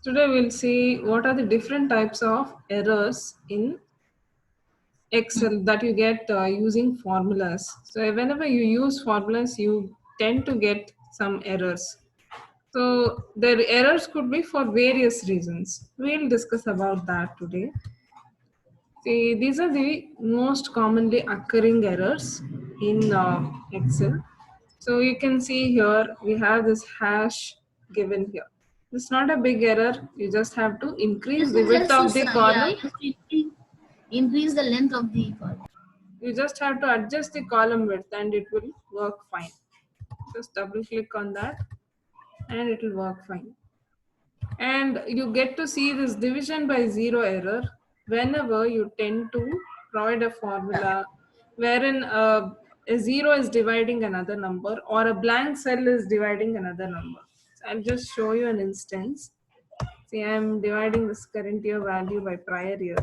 Today we'll see what are the different types of errors in Excel that you get using formulas. So whenever you use formulas, you tend to get some errors. So the errors could be for various reasons. We'll discuss about that today. See, these are the most commonly occurring errors in Excel. So you can see here we have this hash given here. It's not a big error. You just have to increase This the is width just of to the column. you have to increase the length of the column. You just have to adjust the column width and it will work fine. Just double click on that and it will work fine. And you get to see this division by zero error whenever you tend to provide a formula wherein a zero is dividing another number or a blank cell is dividing another number. So I'll just show you an instance. See, I'm dividing this current year value by prior year.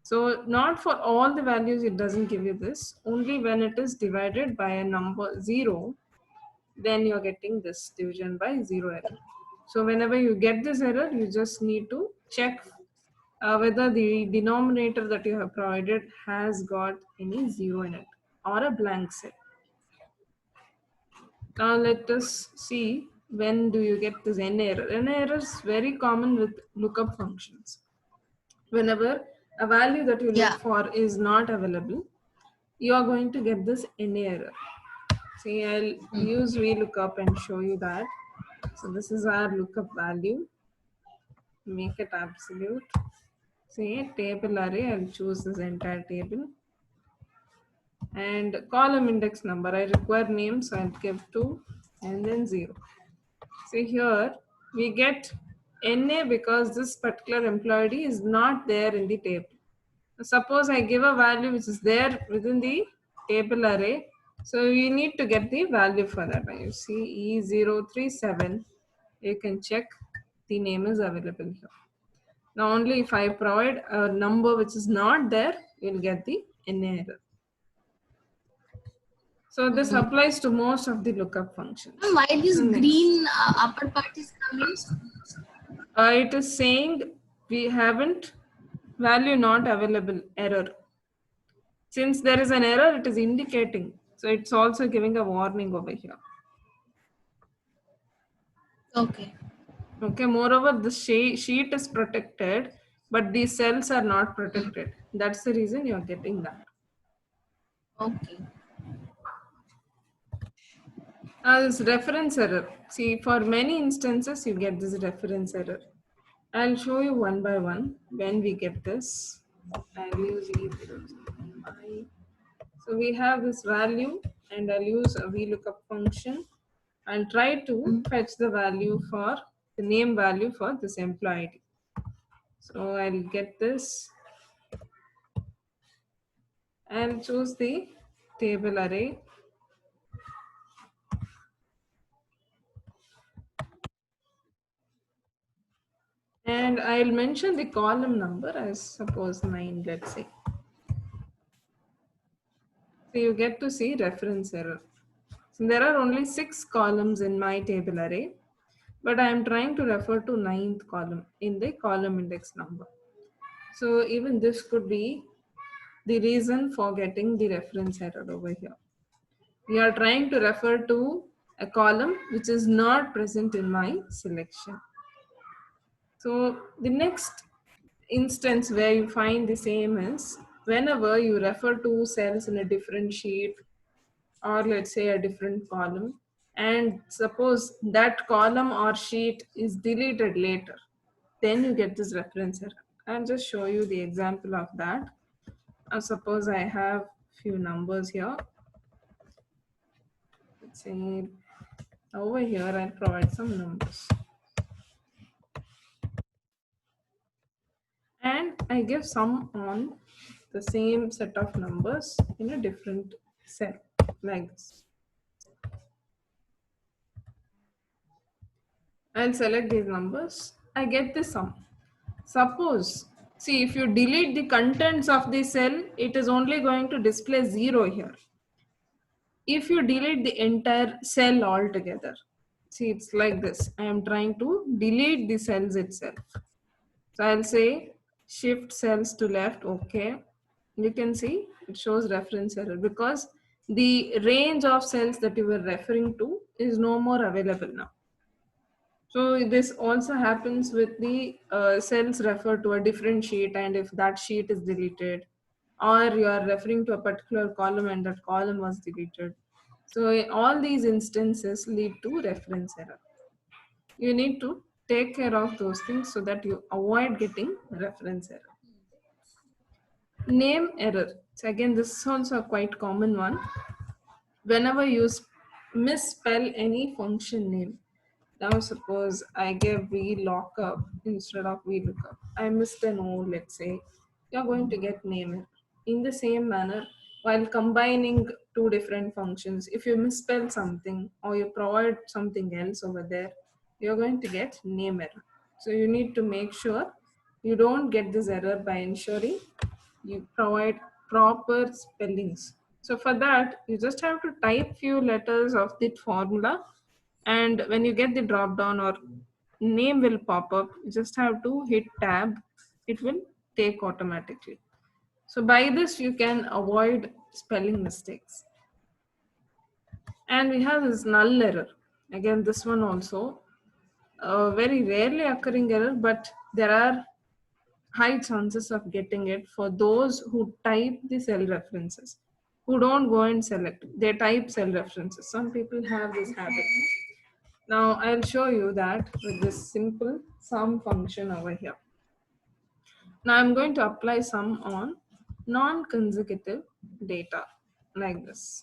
So not for all the values it doesn't give you this. Only when it is divided by a number zero, then you're getting this division by zero error. So whenever you get this error, you just need to check whether the denominator that you have provided has got any zero in it or a blank cell. Now let us see when do you get this n error. N error is very common with lookup functions. Whenever a value that you look for is not available, you are going to get this n error. See, I'll use VLOOKUP and show you that. So this is our lookup value. Make it absolute. Say table array, I'll choose this entire table. And column index number, I require name, so I'll give 2 and then 0. See here, we get NA because this particular employee is not there in the table. Suppose I give a value which is there within the table array. So we need to get the value for that. You see E037, you can check the name is available here. Now only if I provide a number which is not there, you'll get the NA error. So this applies to most of the lookup functions. Why this green upper part is coming? It is saying we haven't value not available error. Since there is an error, it is indicating. So it's also giving a warning over here. Okay. Okay, moreover, the sheet is protected, but these cells are not protected. That's the reason you're getting that. Okay. Now this reference error. See, for many instances, you get this reference error. I'll show you one by one when we get this. I'll use E0. So we have this value and I'll use a VLOOKUP function. I'll try to fetch the value for the name value for this employee. So I'll get this. I'll choose the table array. And I'll mention the column number as suppose 9, let's say. So you get to see reference error. So there are only 6 columns in my table array, but I am trying to refer to 9th column in the column index number. So even this could be the reason for getting the reference error over here. We are trying to refer to a column which is not present in my selection. So the next instance where you find the same is whenever you refer to cells in a different sheet or let's say a different column, and suppose that column or sheet is deleted later, then you get this reference error. I'll just show you the example of that. Suppose I have few numbers here. Let's say over here I'll provide some numbers. And I give sum on the same set of numbers in a different cell like this. I'll select these numbers. I get the sum. Suppose, see, if you delete the contents of the cell, it is only going to display 0 here. If you delete the entire cell altogether, See, it's like this. I am trying to delete the cells itself. So I'll say shift cells to left. Okay. You can see it shows reference error because the range of cells that you were referring to is no more available now. So this also happens with the cells referred to a different sheet, and if that sheet is deleted, or you are referring to a particular column and that column was deleted. So all these instances lead to reference error. You need to take care of those things so that you avoid getting reference error. Name error. So again, this is also a quite common one. Whenever you misspell any function name, now suppose I give VLOOKUP instead of VLOOKUP. I missed an O, let's say. You're going to get name error. In the same manner, while combining two different functions, if you misspell something or you provide something else over there, you're going to get name error. So you need to make sure you don't get this error by ensuring you provide proper spellings. So for that, you just have to type few letters of the formula, and when you get the drop down or name will pop up, you just have to hit tab. It will take automatically. So by this you can avoid spelling mistakes. And we have this null error. Again, this one also a very rarely occurring error, but there are high chances of getting it for those who type the cell references, who don't go and select. They type cell references. Some people have this habit. Now I'll show you that with this simple sum function over here. Now I'm going to apply sum on non-consecutive data like this.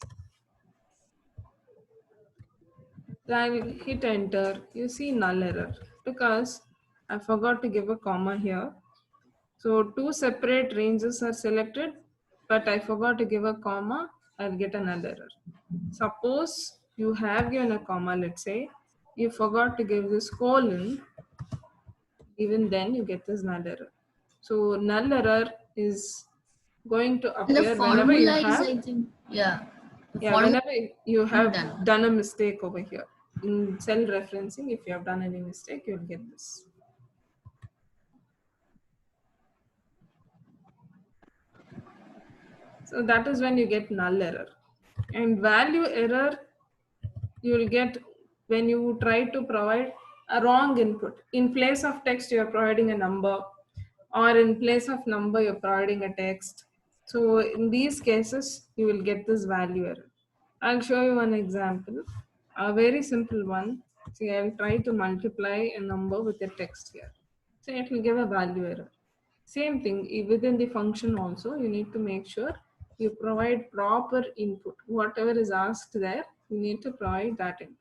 Then I will hit enter. You see null error because I forgot to give a comma here. So two separate ranges are selected, but I forgot to give a comma. I'll get another error. Suppose you have given a comma, let's say, you forgot to give this colon, even then you get this null error. So null error is going to And the appear whenever you formula is, have, I think, yeah. The yeah, formula whenever you is have done. done a mistake over here. In cell referencing, if you have done any mistake, you'll get this. So that is when you get null error. And value error you will get when you try to provide a wrong input. In place of text, you are providing a number, or in place of number, you're providing a text. So in these cases, you will get this value error. I'll show you one example, a very simple one. See, I'll try to multiply a number with a text here. So it will give a value error. Same thing, within the function also, you need to make sure you provide proper input. Whatever is asked there, you need to provide that input.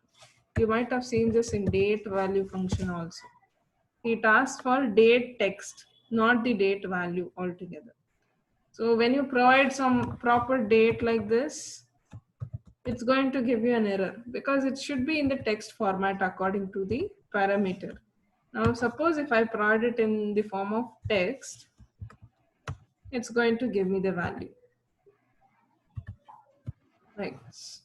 You might have seen this in date value function also. It asks for date text, not the date value altogether. So when you provide some proper date like this, it's going to give you an error because it should be in the text format according to the parameter. Now suppose if I provide it in the form of text, it's going to give me the value like this.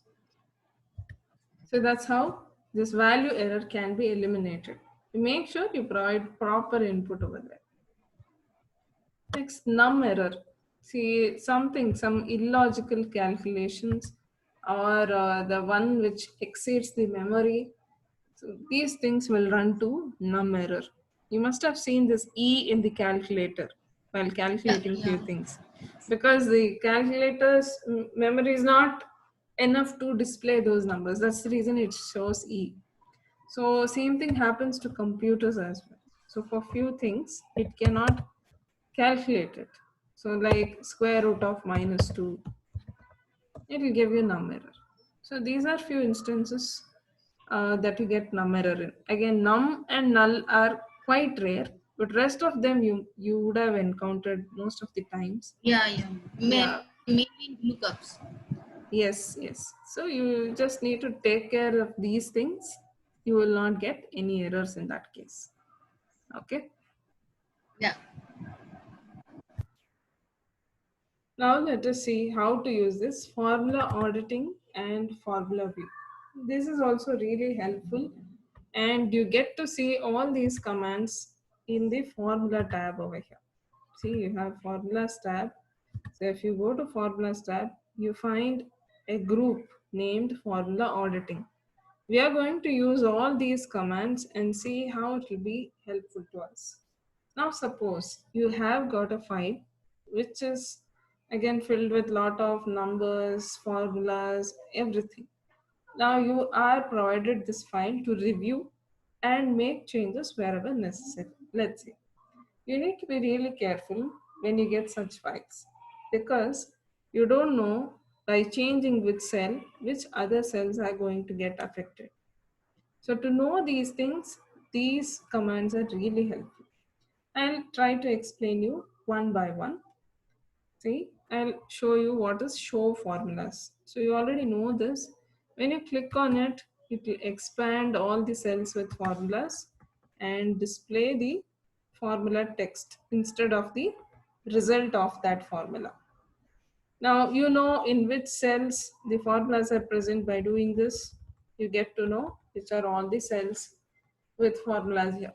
So that's how this value error can be eliminated. You make sure you provide proper input over there. Next, num error. See, some illogical calculations, or the one which exceeds the memory. So these things will run to num error. You must have seen this E in the calculator while Yeah, calculating few yeah. things, because the calculator's memory is not enough to display those numbers. That's the reason it shows E. So same thing happens to computers as well. So for few things, it cannot calculate it. So like square root of -2, it will give you num error. So these are few instances that you get num error in. Again, num and null are quite rare, but rest of them you would have encountered most of the times. Yeah, yeah. Yeah, Mainly lookups. yes, yes. So you just need to take care of these things. You will not get any errors in that case. Okay. Yeah. Now let us see how to use this formula auditing and formula view. This is also really helpful and you get to see all these commands in the formula tab over here. See, you have formulas tab. So if you go to formulas tab, you find a group named formula auditing. We are going to use all these commands and see how it will be helpful to us. Now suppose you have got a file which is again filled with lot of numbers, formulas, everything. Now you are provided this file to review and make changes wherever necessary. Let's say you need to be really careful when you get such files because you don't know by changing which cell, which other cells are going to get affected. So to know these things, these commands are really helpful. I'll try to explain you one by one. See, I'll show you what is show formulas. So you already know this. When you click on it, it will expand all the cells with formulas and display the formula text instead of the result of that formula. Now you know in which cells the formulas are present by doing this. You get to know which are all the cells with formulas here.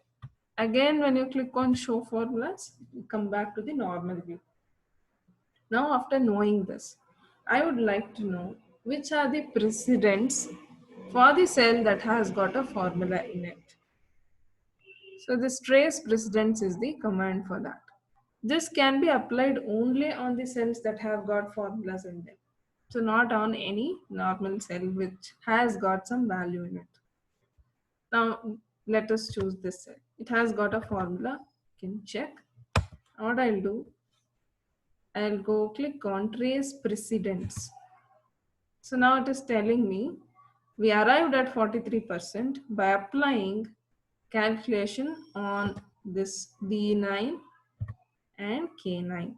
Again, when you click on show formulas, you come back to the normal view. Now, after knowing this, I would like to know which are the precedents for the cell that has got a formula in it. So, this trace precedence is the command for that. This can be applied only on the cells that have got formulas in them. So, not on any normal cell which has got some value in it. Now, let us choose this cell. It has got a formula. You can check. What I'll do, I'll go click on trace precedence. So now it is telling me we arrived at 43% by applying calculation on this D9 and K9.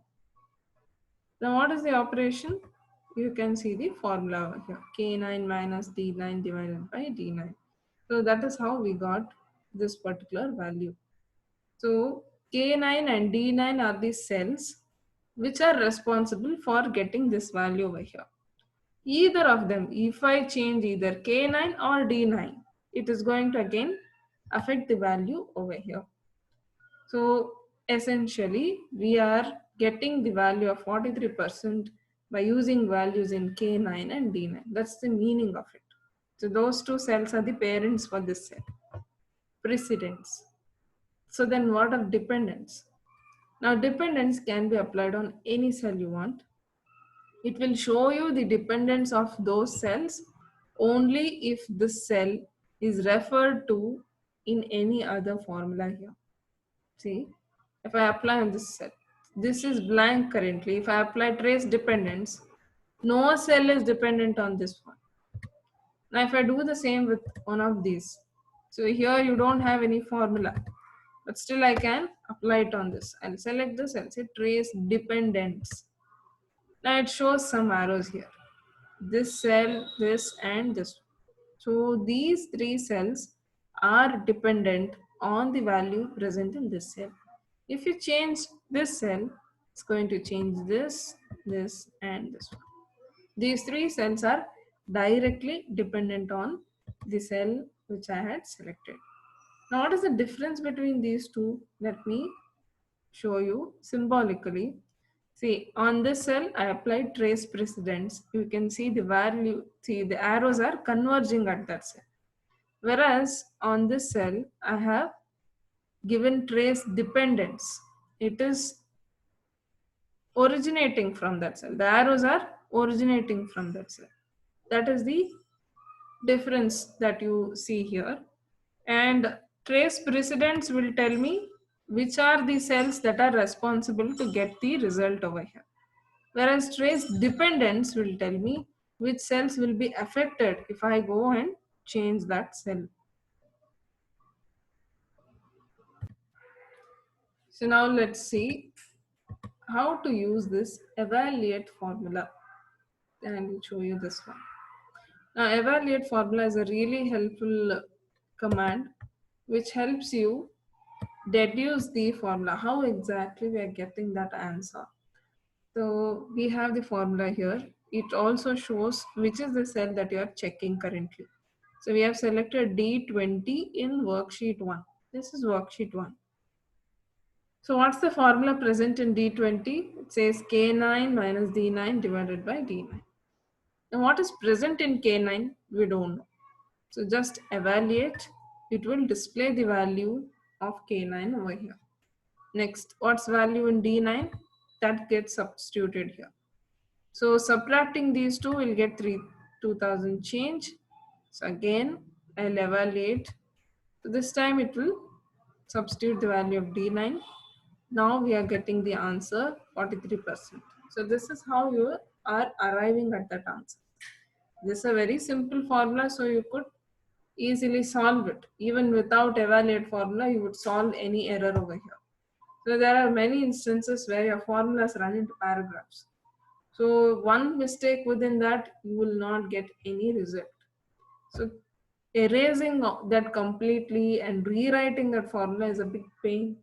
Now what is the operation? You can see the formula over here. K9 minus D9 divided by D9. So that is how we got this particular value. So K9 and D9 are the cells which are responsible for getting this value over here. Either of them, if I change either K9 or D9, it is going to again affect the value over here. So essentially, we are getting the value of 43% by using values in K9 and D9. That's the meaning of it. So those two cells are the parents for this cell. Precedence. So then what are dependents? Now dependence can be applied on any cell you want. It will show you the dependence of those cells only if this cell is referred to in any other formula here. See, if I apply on this cell, this is blank currently. If I apply trace dependence, no cell is dependent on this one. Now if I do the same with one of these, so here you don't have any formula, but still I can apply it on this. I'll select this, I'll say trace dependence. Now it shows some arrows here. This cell, this and this. So these three cells are dependent on the value present in this cell. If you change this cell, it's going to change this, this and this one. These three cells are directly dependent on the cell which I had selected. Now what is the difference between these two? Let me show you symbolically. See, on this cell, I applied trace precedence. You can see the value, see the arrows are converging at that cell. Whereas on this cell, I have given trace dependence. It is originating from that cell. The arrows are originating from that cell. That is the difference that you see here. And trace precedence will tell me which are the cells that are responsible to get the result over here. Whereas trace dependence will tell me which cells will be affected if I go and change that cell. So now let's see how to use this evaluate formula. And I will show you this one. Now evaluate formula is a really helpful command which helps you deduce the formula, how exactly we are getting that answer. So we have the formula here. It also shows which is the cell that you are checking currently. So we have selected D20 in worksheet 1. This is worksheet 1. So what's the formula present in D20? It says K9 minus D9 divided by D9. Now what is present in K9? We don't know. So just evaluate. It will display the value of K9 over here. Next, what's value in D9? That gets substituted here. So subtracting these two will get 2000 change. So again, I'll evaluate. So this time it will substitute the value of D9. Now we are getting the answer 43%. So this is how you are arriving at that answer. This is a very simple formula, so you could easily solve it. Even without evaluate formula, you would solve any error over here. So there are many instances where your formulas run into paragraphs. So one mistake within that, you will not get any result. So erasing that completely and rewriting that formula is a big pain.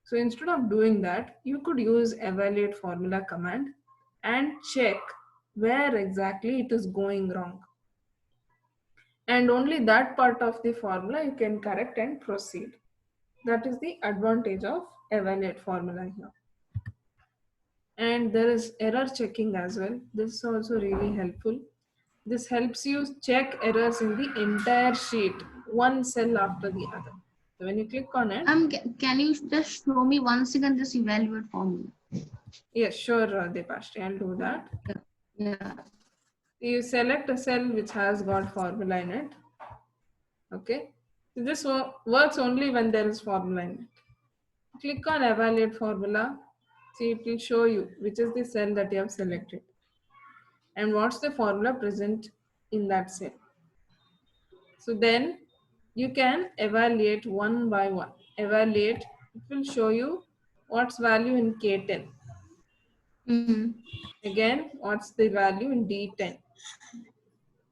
So instead of doing that, you could use evaluate formula command and check where exactly it is going wrong. And only that part of the formula you can correct and proceed. That is the advantage of evaluate formula here. And there is error checking as well. This is also really helpful. This helps you check errors in the entire sheet, one cell after the other. So when you click on it, Can you just show me once again this evaluate formula? yes, sure, Depashti, I'll do that. Yeah. You select a cell which has got formula in it. Okay. So this works only when there is formula in it. Click on evaluate formula. See, it will show you which is the cell that you have selected and what's the formula present in that cell. So then you can evaluate one by one. Evaluate, it will show you what's value in K10. Mm-hmm. Again, what's the value in D10.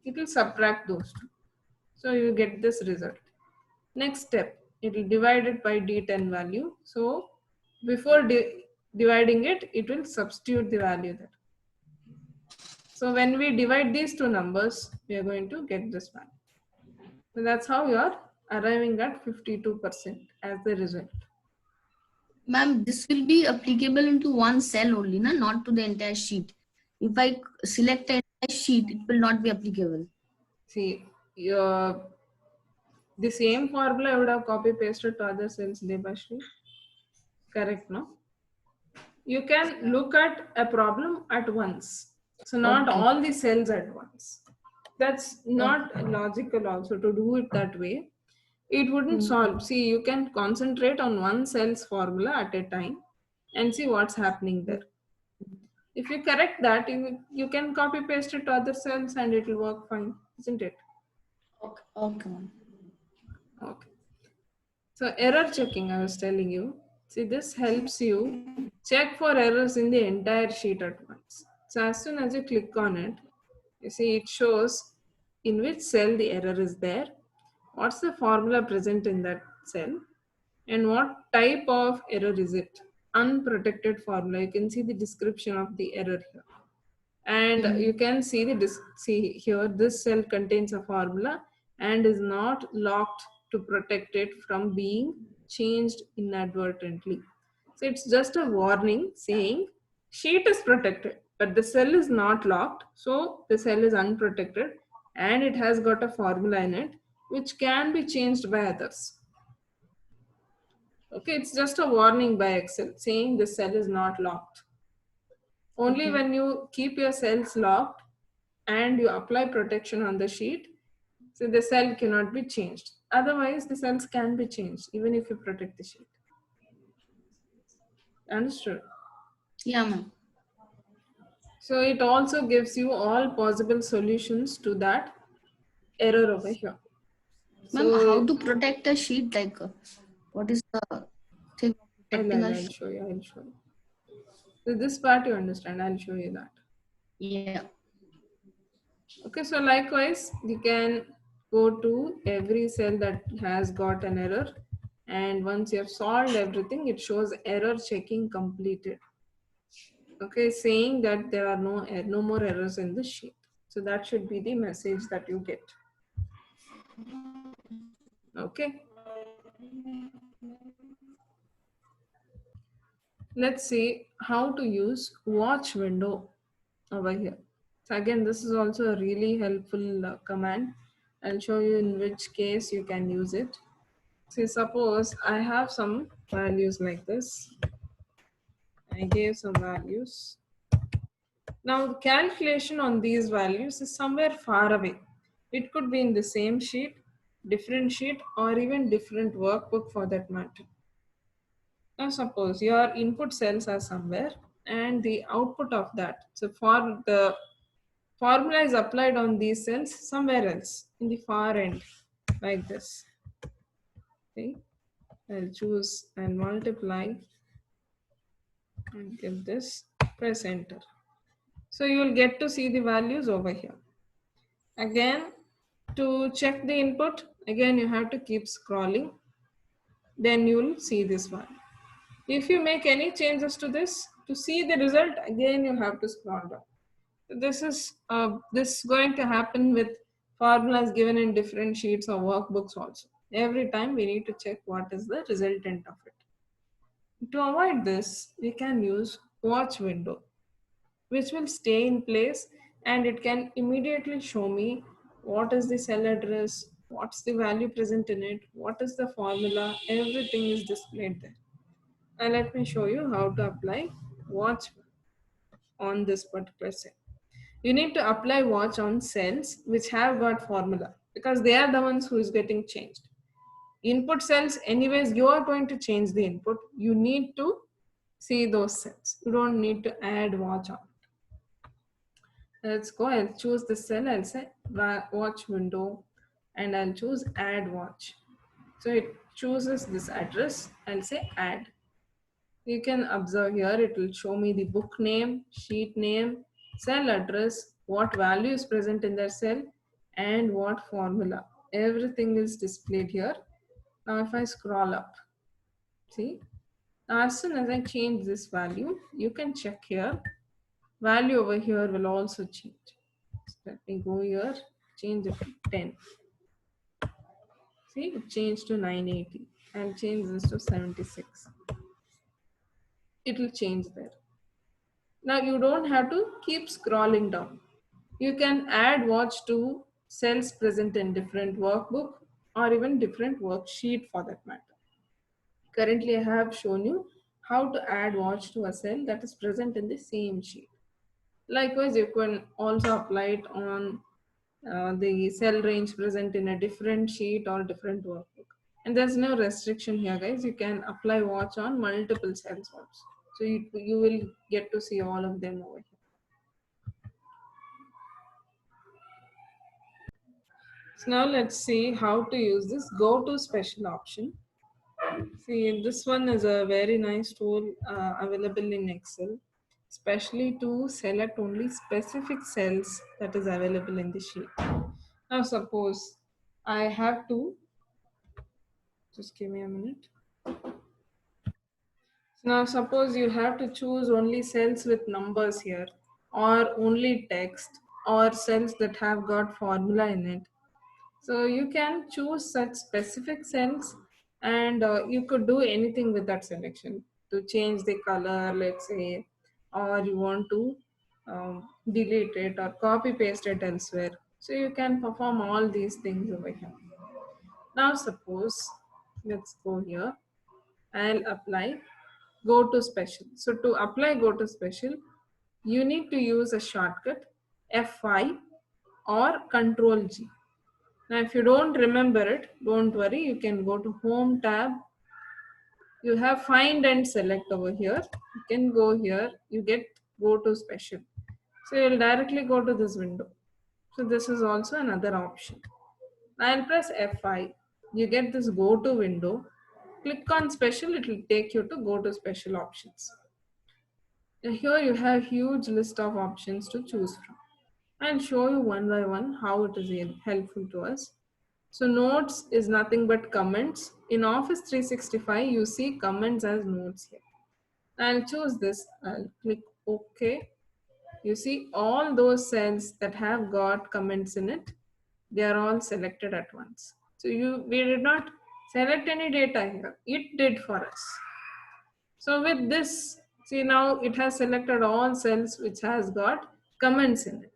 It will subtract those two. So you get this result. Next step, it will divide it by D10 value. So before dividing it, it will substitute the value there. So when we divide these two numbers, we are going to get this value. So that's how you are arriving at 52% as the result. Ma'am, this will be applicable into one cell only, na? Not to the entire sheet. If I select the entire sheet, it will not be applicable. See, the same formula I would have copy pasted to other cells, Debashri. Correct, no? You can look at a problem at once. So not Okay. all the cells at once. That's not Okay. logical also to do it that way. It wouldn't Mm. solve. See, you can concentrate on one cell's formula at a time and see what's happening there. If you correct that, you can copy paste it to other cells and it will work fine, isn't it? Okay. Okay, ma'am. Okay. So error checking, I was telling you. See, this helps you check for errors in the entire sheet at once. So as soon as you click on it, you see it shows in which cell the error is there, what's the formula present in that cell, and what type of error is it. Unprotected formula. You can see the description of the error here. And you can see see here this cell contains a formula and is not locked to protect it from being changed inadvertently. So it's just a warning saying sheet is protected but the cell is not locked, so the cell is unprotected and it has got a formula in it which can be changed by others. Okay, it's just a warning by Excel saying the cell is not locked. Only Okay. when you keep your cells locked and you apply protection on the sheet, so the cell cannot be changed. Otherwise, the cells can be changed even if you protect the sheet. Understood? Yeah, ma'am. So it also gives you all possible solutions to that error over here. Ma'am, how So to protect a sheet? Like, what is the thing of protecting a I'll sheet? show you. I'll show you. So this part you understand. I'll show you that. Yeah. Okay, so likewise, you can go to every cell that has got an error. And once you have solved everything, it shows error checking completed. Okay, saying that there are no more errors in the sheet. So that should be the message that you get. Okay. Let's see how to use watch window over here. So again, this is also a really helpful command. I'll show you in which case you can use it. See, suppose I have some values like this. I gave some values. Now, the calculation on these values is somewhere far away. It could be in the same sheet, different sheet, or even different workbook for that matter. Now, suppose your input cells are somewhere and the output of that. So, for the formula is applied on these cells somewhere else in the far end, like this. Okay, I'll choose and multiply and give this, press enter. So you will get to see the values over here. Again, to check the input, again you have to keep scrolling. Then you will see this one. If you make any changes to this, to see the result, again you have to scroll down. This is going to happen with formulas given in different sheets or workbooks also. Every time we need to check what is the resultant of it. To avoid this, we can use watch window, which will stay in place and it can immediately show me what is the cell address, what's the value present in it, what is the formula, everything is displayed there. And let me show you how to apply watch on this particular cell. You need to apply watch on cells which have got formula because they are the ones who is getting changed. Input cells, anyways, you are going to change the input. You need to see those cells. You don't need to add watch on. Let's go. I'll choose the cell. I'll say watch window and I'll choose add watch. So it chooses this address. I'll say add. You can observe here, it will show me the book name, sheet name, cell address, what value is present in that cell, and what formula. Everything is displayed here. Now, if I scroll up, see, as soon as I change this value, you can check here. Value over here will also change. So let me go here, change it to 10. See, it changed to 980. I'll change this to 76. It will change there. Now you don't have to keep scrolling down. You can add watch to cells present in different workbook or even different worksheet for that matter. Currently, I have shown you how to add watch to a cell that is present in the same sheet. Likewise, you can also apply it on the cell range present in a different sheet or different workbook. And there's no restriction here, guys. You can apply watch on multiple cells also. So you will get to see all of them over here. So now let's see how to use this go to special option. See, this one is a very nice tool available in Excel, especially to select only specific cells that is available in the sheet. Now suppose I have to, just give me a minute. Now suppose you have to choose only cells with numbers here or only text or cells that have got formula in it. So you can choose such specific cells and you could do anything with that selection to change the color, let's say, or you want to delete it or copy paste it elsewhere. So you can perform all these things over here. Now suppose, let's go here, I'll apply go to special. So to apply go to special, you need to use a shortcut F5 or Control G. Now, if you don't remember it, don't worry. You can go to Home tab. You have Find and Select over here. You can go here. You get Go to Special. So you'll directly go to this window. So this is also another option. I'll press F5. You get this Go to window. Click on Special. It will take you to Go to Special options. Here you have huge list of options to choose from. I'll show you one by one how it is helpful to us. So notes is nothing but comments. In Office 365, you see comments as notes here. I'll choose this. I'll click OK. You see all those cells that have got comments in it. They are all selected at once. So we did not select any data here. It did for us. So with this, see now it has selected all cells which has got comments in it.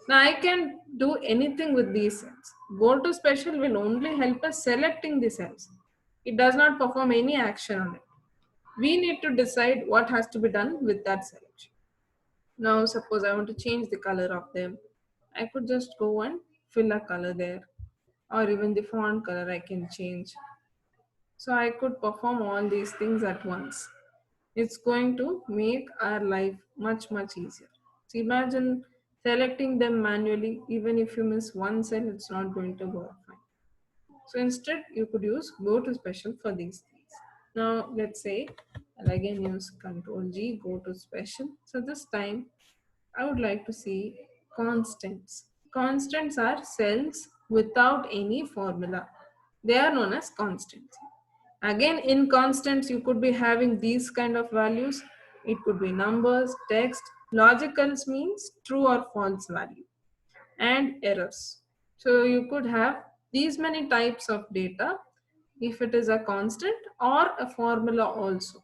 Now I can do anything with these cells. Go to special will only help us selecting the cells. It does not perform any action on it. We need to decide what has to be done with that selection. Now suppose I want to change the color of them. I could just go and fill a color there, or even the font color I can change. So I could perform all these things at once. It's going to make our life much easier. So imagine selecting them manually. Even if you miss one cell, it's not going to work fine. So instead you could use go to special for these things. Now let's say I'll again use Control G, go to special. So this time I would like to see constants. Constants are cells without any formula. They are known as constants. Again, in constants, you could be having these kind of values. It could be numbers, text. Logicals means true or false value, and errors. So you could have these many types of data if it is a constant or a formula also.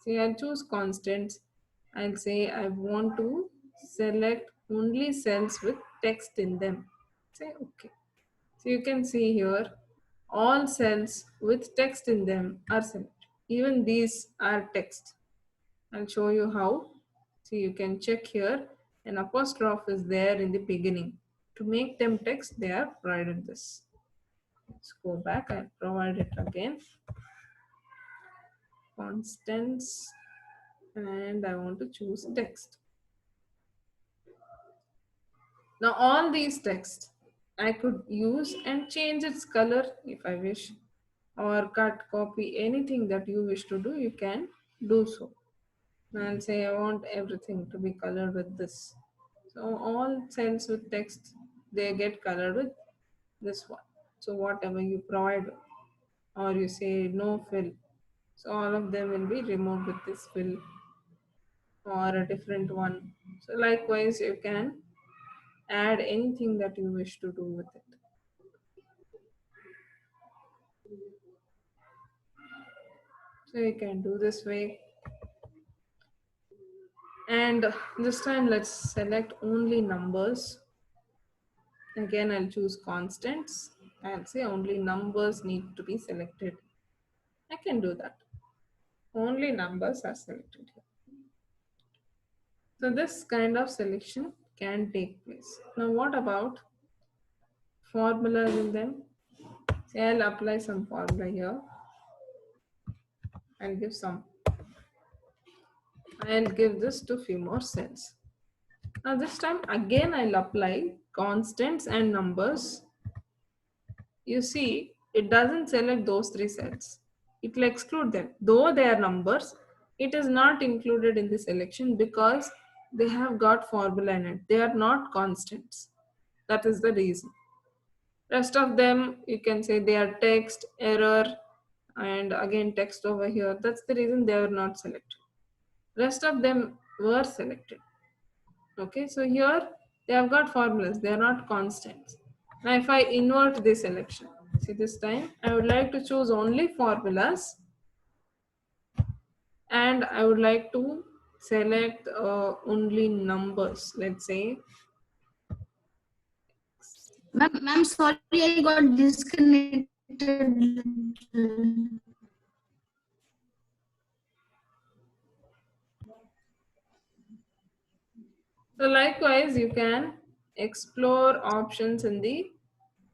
See, I'll choose constants. I'll say I want to select only cells with text in them. Say okay. So you can see here all cells with text in them are selected. Even these are text. I'll show you how. So you can check here an apostrophe is there in the beginning. To make them text, they are provided this. Let's go back. I'll provide it again. Constants, and I want to choose text. Now all these text I could use and change its color if I wish, or cut, copy, anything that you wish to do, you can do so. And say I want everything to be colored with this. So all cells with text, they get colored with this one. So whatever you provide, or you say no fill, so all of them will be removed with this fill or a different one. So likewise, you can add anything that you wish to do with it. So you can do this way. And this time let's select only numbers. Again, I'll choose constants. I'll say only numbers need to be selected. I can do that. Only numbers are selected here. So this kind of selection can take place. Now what about formulas in them? Say I'll apply some formula here. I'll give some. I'll give this to few more cells. Now this time again I'll apply constants and numbers. You see, it doesn't select those three cells. It will exclude them. Though they are numbers, it is not included in the selection because they have got formula in it. They are not constants. That is the reason. Rest of them, you can say they are text, error, and again text over here. That's the reason they are not selected. Rest of them were selected. Okay, so here they have got formulas, they are not constants. Now if I invert this selection, see this time I would like to choose only formulas, and I would like to select only numbers, let's say. Ma'am, sorry, I got disconnected. So likewise you can explore options in the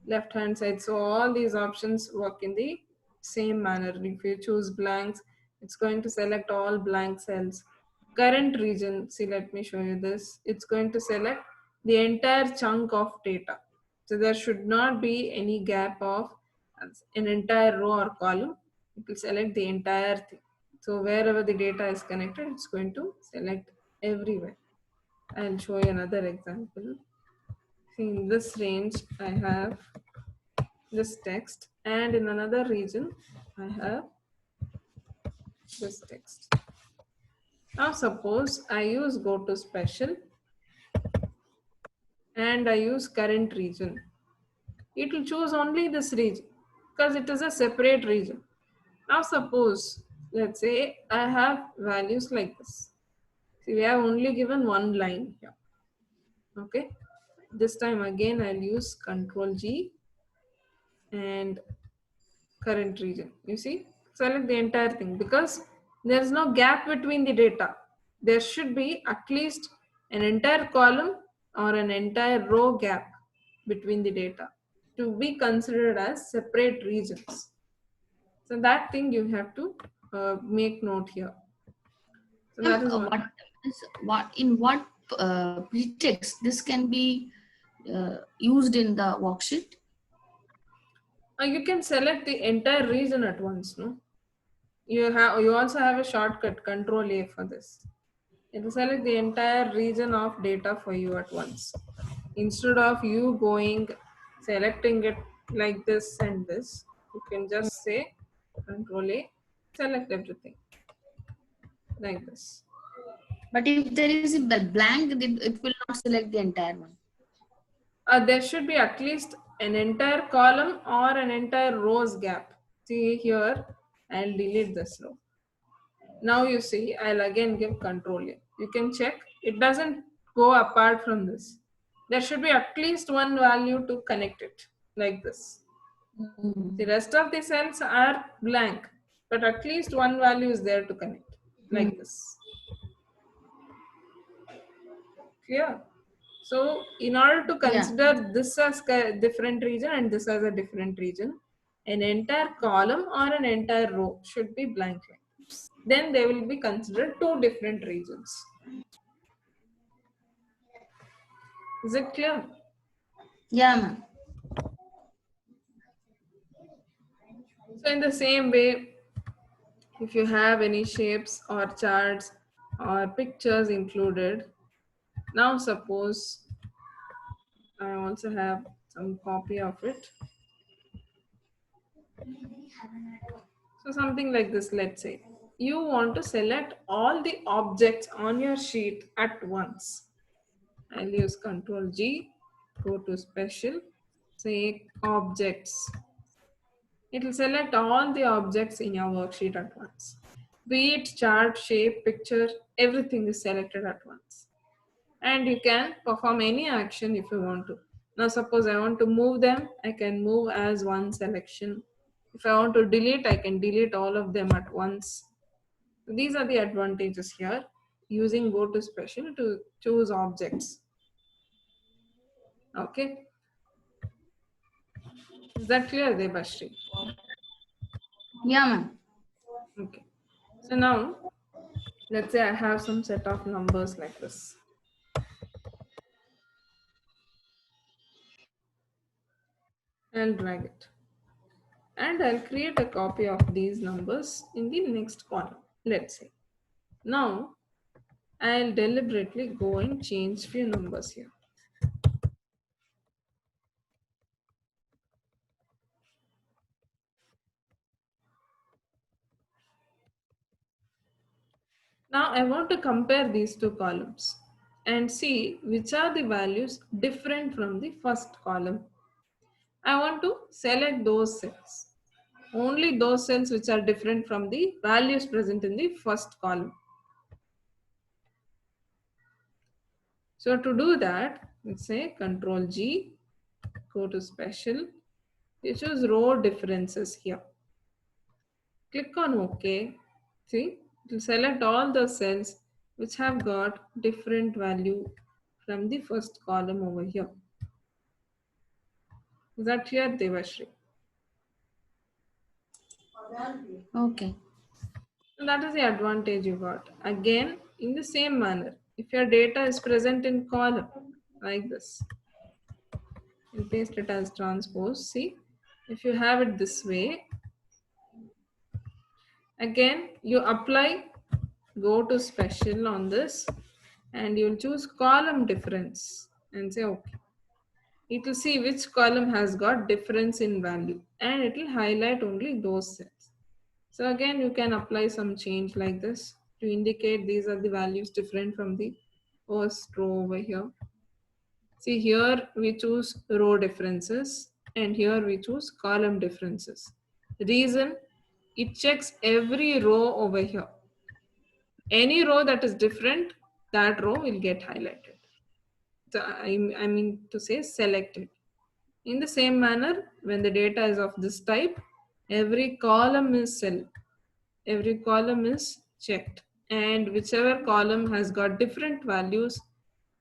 left hand side. So all these options work in the same manner. If you choose blanks, it's going to select all blank cells. Current region, see, let me show you this. It's going to select the entire chunk of data. So there should not be any gap of an entire row or column. It will select the entire thing. So wherever the data is connected, it's going to select everywhere. I'll show you another example. See, in this range, I have this text, and in another region I have this text. Now suppose I use go to special and I use current region. it will choose only this region because it is a separate region. Now suppose, let's say I have values like this. See, we have only given one line here. Okay. This time again I'll use Control G and current region. You see, select the entire thing because there is no gap between the data. There should be at least an entire column or an entire row gap between the data to be considered as separate regions. So that thing you have to make note here. So that is one. What pretext this can be used in the worksheet? You can select the entire region at once, no? You also have a shortcut Control A for this. It will select the entire region of data for you at once. Instead of you going selecting it like this and this, you can just say Control A, select everything like this. But if there is a blank, it will not select the entire one. There should be at least an entire column or an entire rows gap. See here, I'll delete this row. Now you see, I'll again give Control A. You can check, it doesn't go apart from this. There should be at least one value to connect it, like this. The rest of the cells are blank, but at least one value is there to connect, like this. Clear? So, in order to consider this as a different region and this as a different region, an entire column or an entire row should be blank. Then they will be considered two different regions. Is it clear? Yeah, ma'am. So in the same way, if you have any shapes or charts or pictures included, now suppose I also have some copy of it. So something like this, let's say. You want to select all the objects on your sheet at once. I'll use Control G, go to Special, say Objects. It will select all the objects in your worksheet at once. Be it chart, shape, picture, everything is selected at once. And you can perform any action if you want to. Now suppose I want to move them, I can move as one selection. If I want to delete, I can delete all of them at once. So these are the advantages here using Go to Special to choose objects. Okay. Is that clear, Debashri? Yeah, ma'am. Okay. So now, let's say I have some set of numbers like this. I'll drag it. And I'll create a copy of these numbers in the next column, let's say. Now, I'll deliberately go and change few numbers here. Now, I want to compare these two columns and see which are the values different from the first column. I want to select those cells, only those cells which are different from the values present in the first column. So to do that, let's say Control G, go to Special, you choose row differences here. Click on OK. See, it will select all the cells which have got different value from the first column over here. Is that clear, Devashri? Okay. So that is the advantage you got. Again, in the same manner, if your data is present in column like this, you paste it as transpose. See, if you have it this way, again you apply, go to Special on this, and you'll choose column difference and say OK. It will see which column has got difference in value and it will highlight only those cells. So again, you can apply some change like this to indicate these are the values different from the first row over here. See here we choose row differences and here we choose column differences. Reason, it checks every row over here. Any row that is different, that row will get highlighted. So I mean to say selected. In the same manner, when the data is of this type, every column is checked, and whichever column has got different values,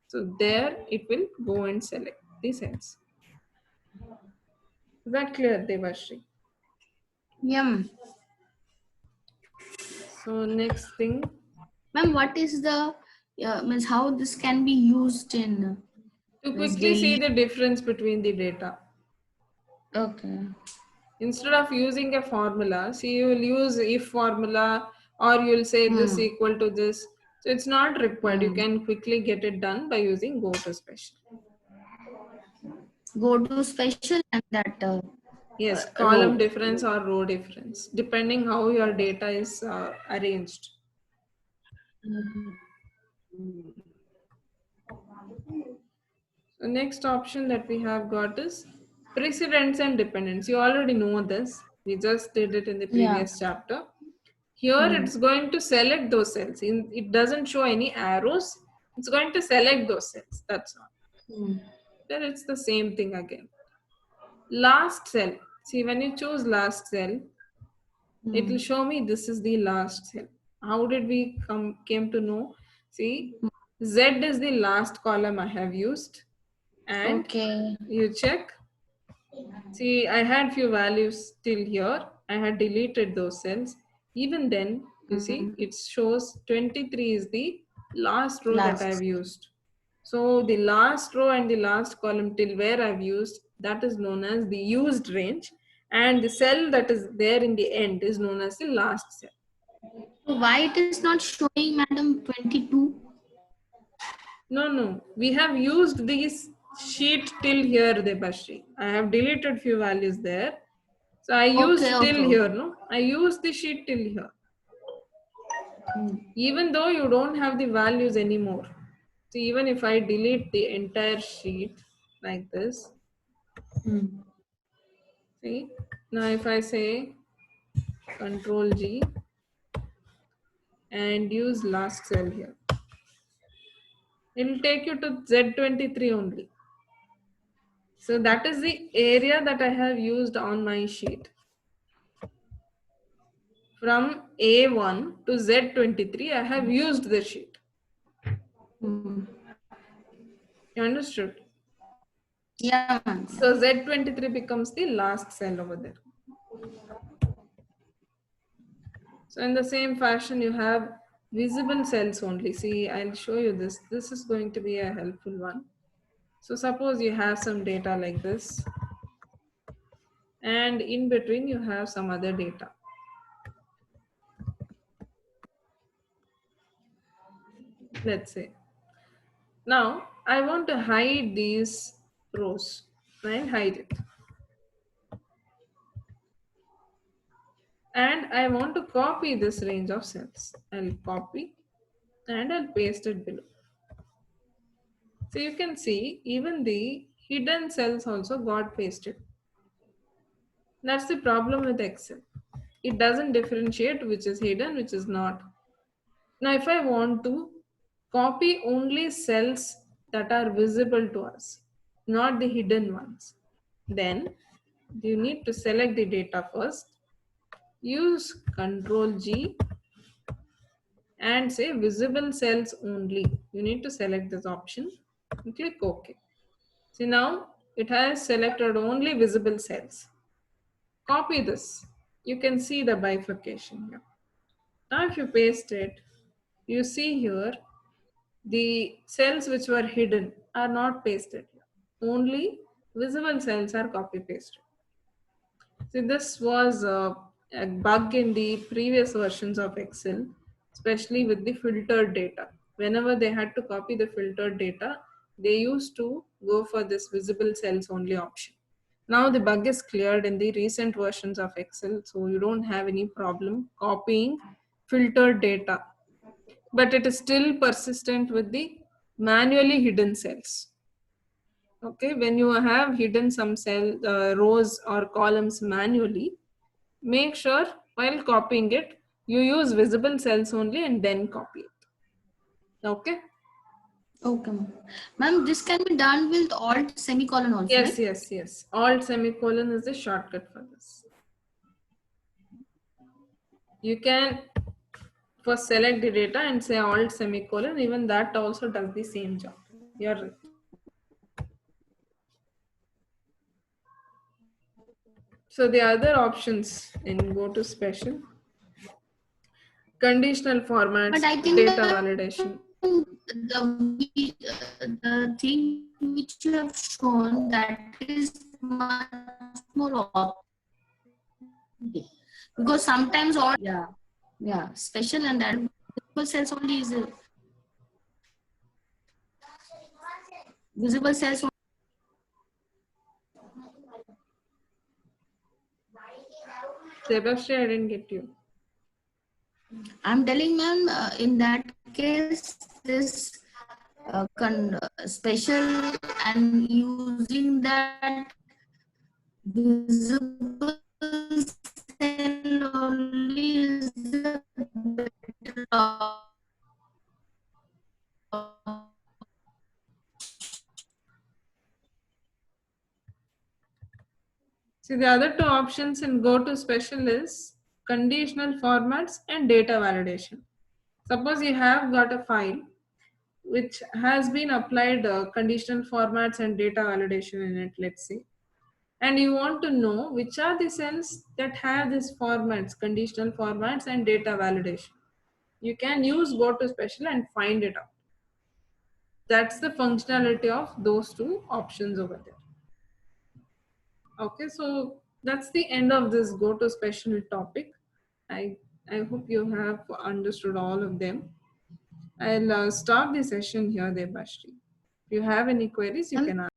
so there it will go and select the cells. Is that clear, Devashri? Yeah, ma'am. So next thing, Ma'am, what is the means how this can be used in to means quickly see daily? the difference between the data. Okay. Instead of using a formula, see, you will use if formula, or you'll say this Hmm. equal to this. So it's not required. You Hmm. can quickly get it done by using go to special. Go to special and that Yes, column row. difference or row difference, depending how your data is arranged. So next option that we have got is precedence and dependence. You already know this. We just did it in the Yeah. previous chapter. Here Hmm. it's going to select those cells. It doesn't show any arrows. It's going to select those cells. That's all. Hmm. Then it's the same thing again. Last cell. See, when you choose last cell, it will Hmm. show me this is the last cell. How did we came to know? See, Z is the last column I have used, and Okay. you check. See, I had few values till here. I had deleted those cells. Even then, you see, Hmm. it shows 23 is the last row that I've Last. used. So the last row and the last column till where I've used, that is known as the used range. And the cell that is there in the end is known as the last cell. So why it is not showing, madam, 22? No, no. We have used this sheet till here, Debashri. I have deleted few values there. So I Okay, used till okay, here, okay. no? I used the sheet till here. Hmm. Even though you don't have the values anymore. So even if I delete the entire sheet like this, Hmm. see? Now if I say Control G and use last cell here, it will take you to Z23 only. So that is the area that I have used on my sheet. From A1 to Z23, I have used the sheet. Hmm. You understood? Yeah, ma'am. So Z23 becomes the last cell over there. So in the same fashion, you have visible cells only. See, I'll show you this. This is going to be a helpful one. So suppose you have some data like this, and in between you have some other data. Let's say. Now, I want to hide these rows. Right? Hide it. And I want to copy this range of cells. I'll copy and I'll paste it below. So you can see even the hidden cells also got pasted. That's the problem with Excel. It doesn't differentiate which is hidden, which is not. Now, if I want to copy only cells that are visible to us, not the hidden ones, then you need to select the data first, use Control G and say visible cells only. You need to select this option and click OK. See, now it has selected only visible cells. Copy this. You can see the bifurcation here. Now if you paste it, you see here the cells which were hidden are not pasted here. Only visible cells are copy pasted. See, this was a bug in the previous versions of Excel, especially with the filtered data. Whenever they had to copy the filtered data, they used to go for this visible cells only option. Now the bug is cleared in the recent versions of Excel, so you don't have any problem copying filtered data. But it is still persistent with the manually hidden cells. Okay, when you have hidden some cell rows or columns manually, make sure while copying it, you use visible cells only and then copy it. Okay? Okay, ma'am. Ma'am, this can be done with alt semicolon also, Yes, right? yes, yes. Alt semicolon is the shortcut for this. You can first select the data and say alt semicolon, even that also does the same job. You're right. So the other options in go to special, conditional But formats, I think data ma'am, validation. the thing which you have shown, that is much more authentic. Because sometimes all, yeah, special, and that visible cells only is visible cells. Sebastian, I didn't get you. I'm telling ma'am, in that case, this special and using that visible cell only is the better See, the other two options in go to special is conditional formats and data validation. Suppose you have got a file which has been applied conditional formats and data validation in it, let's say, and you want to know which are the cells that have these formats, conditional formats and data validation. You can use go to special and find it out. That's the functionality of those two options over there. Okay, so that's the end of this go to special topic. I I hope you have understood all of them. I'll stop the session here, Debashri. If you have any queries, you ma'am. can ask.